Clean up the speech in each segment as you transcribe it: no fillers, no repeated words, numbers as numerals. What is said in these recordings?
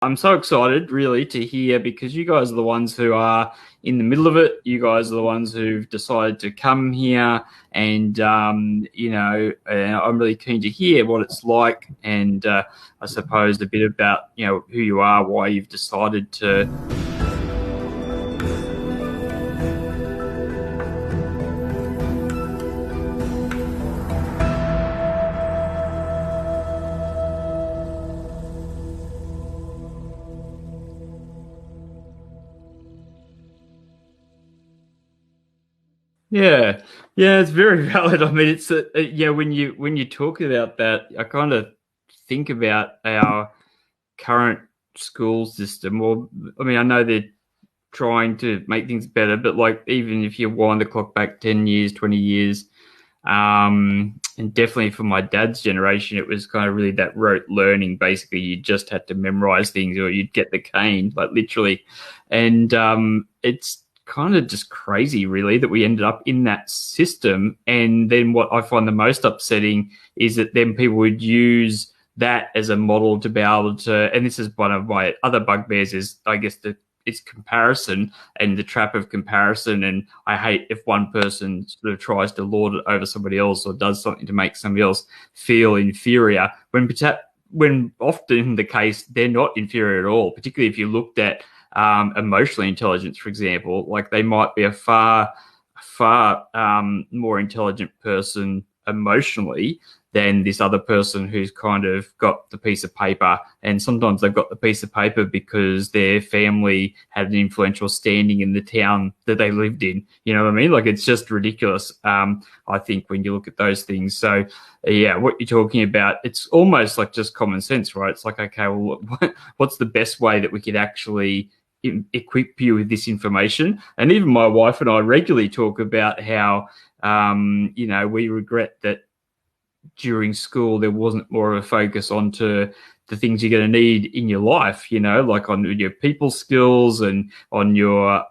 I'm so excited really to hear, because you guys are the ones who are in the middle of it. You guys are the ones who've decided to come here, and I'm really keen to hear what it's like, and I suppose a bit about who you are, why you've decided to. Yeah, yeah, it's very valid. I mean, it's when you talk about that, I kind of think about our current school system. Or, I mean, I know they're trying to make things better, but like even if you wind the clock back 10 years, 20 years, and definitely for my dad's generation, it was kind of really that rote learning. Basically, you just had to memorize things, or you'd get the cane, like literally, and it's kind of just crazy, really, that we ended up in that system. And then what I find the most upsetting is that then people would use that as a model to be able to, and this is one of my other bugbears, is I guess it's comparison and the trap of comparison. And I hate if one person sort of tries to lord it over somebody else, or does something to make somebody else feel inferior, when often the case they're not inferior at all. Particularly if you looked at emotional intelligence, for example, like they might be a far more intelligent person emotionally than this other person who's kind of got the piece of paper. And sometimes they've got the piece of paper because their family had an influential standing in the town that they lived in. You know what I mean? Like, it's just ridiculous, I think, when you look at those things. So, yeah, what you're talking about, it's almost like just common sense, right? It's like, okay, well, what's the best way that we could actually equip you with this information? And even my wife and I regularly talk about how, we regret that during school there wasn't more of a focus onto the things you're going to need in your life, like on your people skills and on your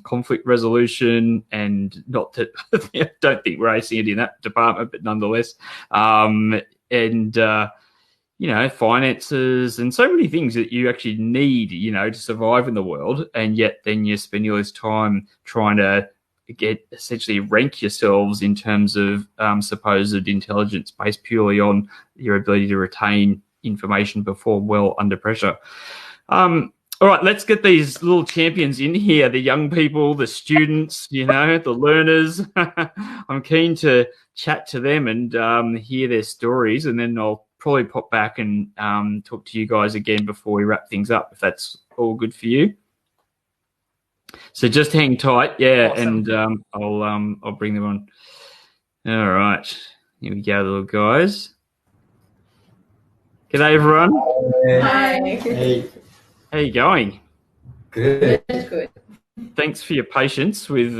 conflict resolution. And not that I don't think we're acing it in that department, but nonetheless, finances and so many things that you actually need, to survive in the world. And yet then you spend all this time trying to essentially rank yourselves in terms of supposed intelligence based purely on your ability to retain information, perform well under pressure. All right, let's get these little champions in here, the young people, the students, the learners. I'm keen to chat to them and hear their stories, and then I'll probably pop back and talk to you guys again before we wrap things up, if that's all good for you. So just hang tight, yeah. Awesome. And I'll bring them on. All right, here we go, little guys. G'day, everyone. Hi. Hey. How you going? Good. Good. Thanks for your patience with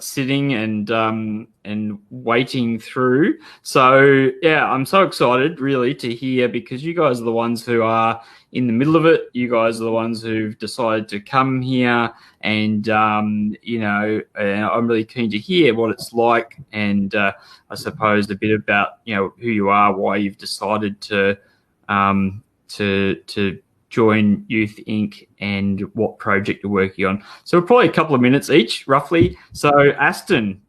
sitting and waiting through. So, yeah, I'm so excited really to hear, because you guys are the ones who are in the middle of it. You guys are the ones who've decided to come here, and I'm really keen to hear what it's like, and I suppose a bit about who you are, why you've decided to join Youth Inc and what project you're working on. So probably a couple of minutes each, roughly. So Aston,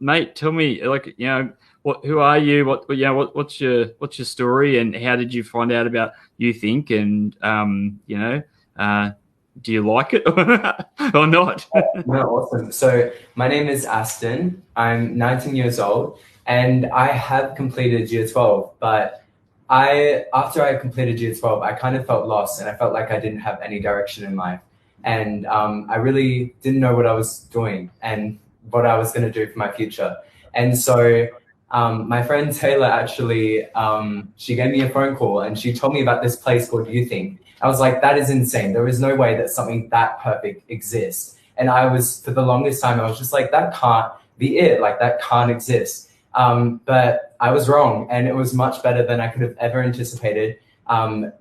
mate, tell me, who are you? What's your story, and how did you find out about Youth Inc, and do you like it or not? No, awesome. So my name is Aston. I'm 19 years old, and I have completed year 12, but after I completed year 12, I kind of felt lost, and I felt like I didn't have any direction in life. And I really didn't know what I was doing and what I was going to do for my future. And so my friend Tayla actually, she gave me a phone call, and she told me about this place called Youth Inc. I was like, that is insane. There is no way that something that perfect exists. And for the longest time, I was just like, that can't be it. Like, that can't exist. But I was wrong, and it was much better than I could have ever anticipated.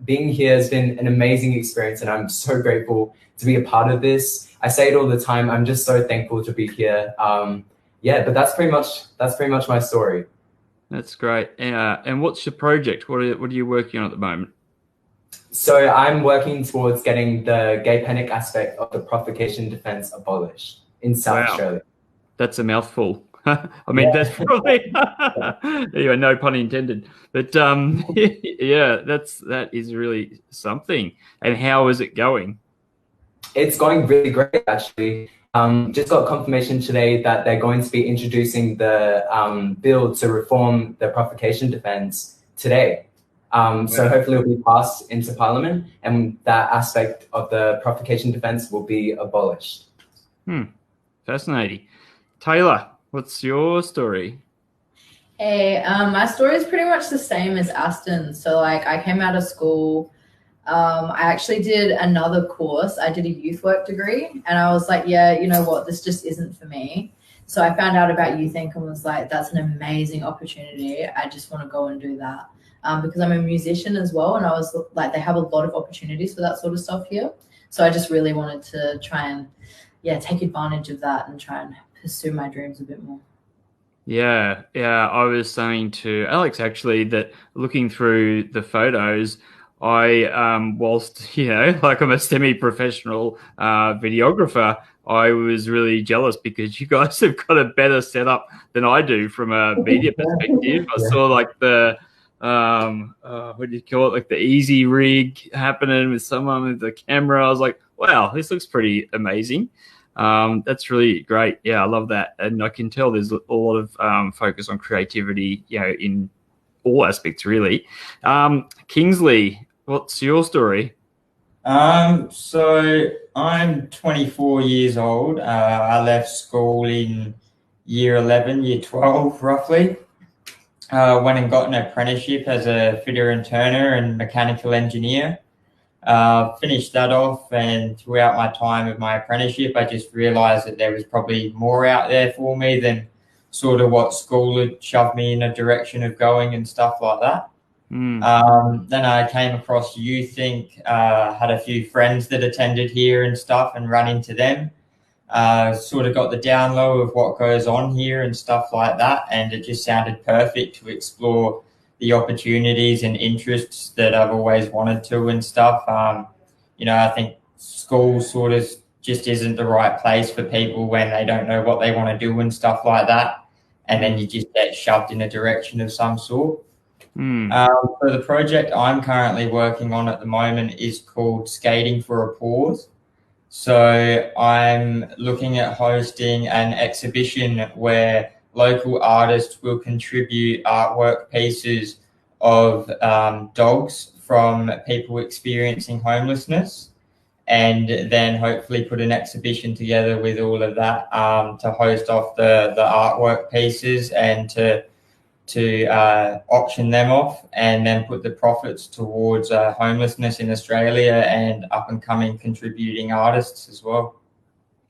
Being here has been an amazing experience, and I'm so grateful to be a part of this. I say it all the time. I'm just so thankful to be here. But that's pretty much my story. That's great. And what's your project? What are you working on at the moment? So I'm working towards getting the gay panic aspect of the provocation defense abolished in South Australia. That's a mouthful. I mean, that's probably anyway, no pun intended. But yeah, that is really something. And how is it going? It's going really great, actually. Just got confirmation today that they're going to be introducing the bill to reform the provocation defense today. So hopefully it'll be passed into Parliament, and that aspect of the provocation defense will be abolished. Fascinating. Tayla, what's your story? Hey, my story is pretty much the same as Aston. So like I came out of school. I actually did another course. I did a youth work degree, and I was like, yeah, you know what, this just isn't for me. So I found out about Youth Inc and was like, that's an amazing opportunity. I just want to go and do that. Because I'm a musician as well, and I was like, they have a lot of opportunities for that sort of stuff here. So I just really wanted to try and take advantage of that and try and pursue my dreams a bit more. Yeah. I was saying to Alex actually that looking through the photos, I whilst like I'm a semi-professional videographer, I was really jealous because you guys have got a better setup than I do from a media perspective. I saw like the what do you call it, like the easy rig happening with someone with the camera. I was like, wow, this looks pretty amazing. That's really great. Yeah, I love that. And I can tell there's a lot of focus on creativity, in all aspects, really. Kingsley, what's your story? So I'm 24 years old. I left school in year 11, year 12, roughly. Went and got an apprenticeship as a fitter and turner and mechanical engineer. Finished that off, and throughout my time of my apprenticeship, I just realized that there was probably more out there for me than sort of what school had shoved me in a direction of going and stuff like that. Then I came across Youth Inc, had a few friends that attended here and stuff and ran into them. Sort of got the down low of what goes on here and stuff like that, and it just sounded perfect to explore the opportunities and interests that I've always wanted to and stuff. I think school sort of just isn't the right place for people when they don't know what they want to do and stuff like that, and then you just get shoved in a direction of some sort. So the project I'm currently working on at the moment is called Skating for a Pause. So I'm looking at hosting an exhibition where local artists will contribute artwork pieces of dogs from people experiencing homelessness, and then hopefully put an exhibition together with all of that to host off the artwork pieces and to auction them off, and then put the profits towards homelessness in Australia and up and coming contributing artists as well.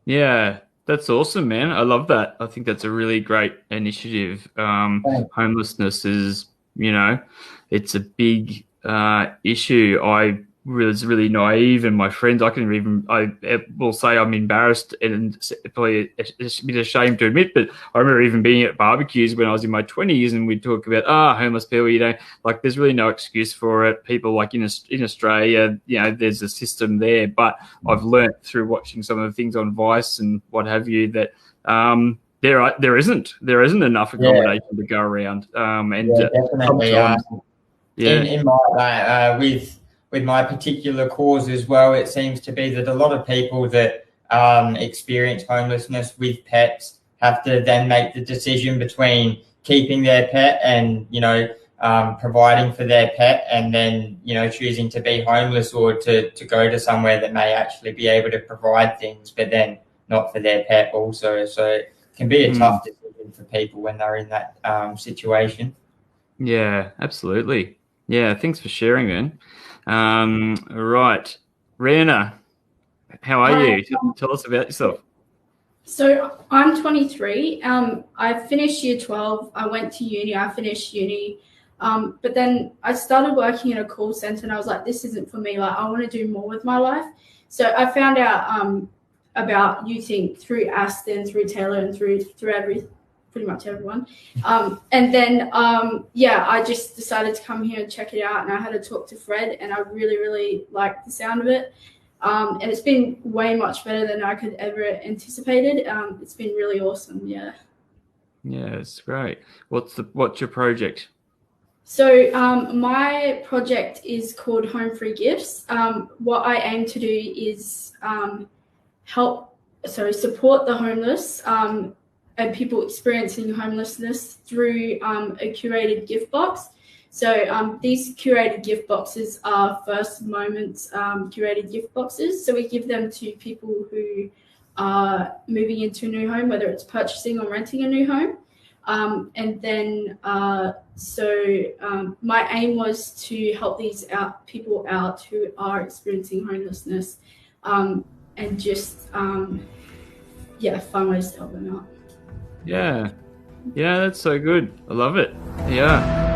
Yeah, that's awesome, man. I love that. I think that's a really great initiative. Homelessness is, it's a big issue. I was really naive, and my friends, I will say I'm embarrassed and probably a bit ashamed to admit, but I remember even being at barbecues when I was in my 20s, and we'd talk about homeless people. Like there's really no excuse for it. People like in Australia, there's a system there, but I've learnt through watching some of the things on Vice and what have you that there isn't enough accommodation to go around. Definitely. In my with my particular cause as well, it seems to be that a lot of people that experience homelessness with pets have to then make the decision between keeping their pet and providing for their pet, and then choosing to be homeless or to go to somewhere that may actually be able to provide things, but then not for their pet also. So it can be a tough decision for people when they're in that situation. Yeah, absolutely. Yeah, thanks for sharing, man. Right, Rearna, how are you? Tell us about yourself. So I'm 23. I finished year 12. I went to uni. I finished uni. But then I started working in a call center, and I was like, this isn't for me. Like, I want to do more with my life. So I found out about Youth Inc through Aston, through Tayla, and through pretty much everyone. And then, I just decided to come here and check it out. And I had a talk to Fred, and I really, really liked the sound of it. And it's been way much better than I could ever anticipated. It's been really awesome. Yeah. Yeah, it's great. What's your project? So my project is called Home Free Gifts. What I aim to do is support the homeless and people experiencing homelessness through a curated gift box. So these curated gift boxes are First Moments curated gift boxes. So we give them to people who are moving into a new home, whether it's purchasing or renting a new home. My aim was to help these people out who are experiencing homelessness, and just find ways to help them out. Yeah, that's so good. I love it. Yeah.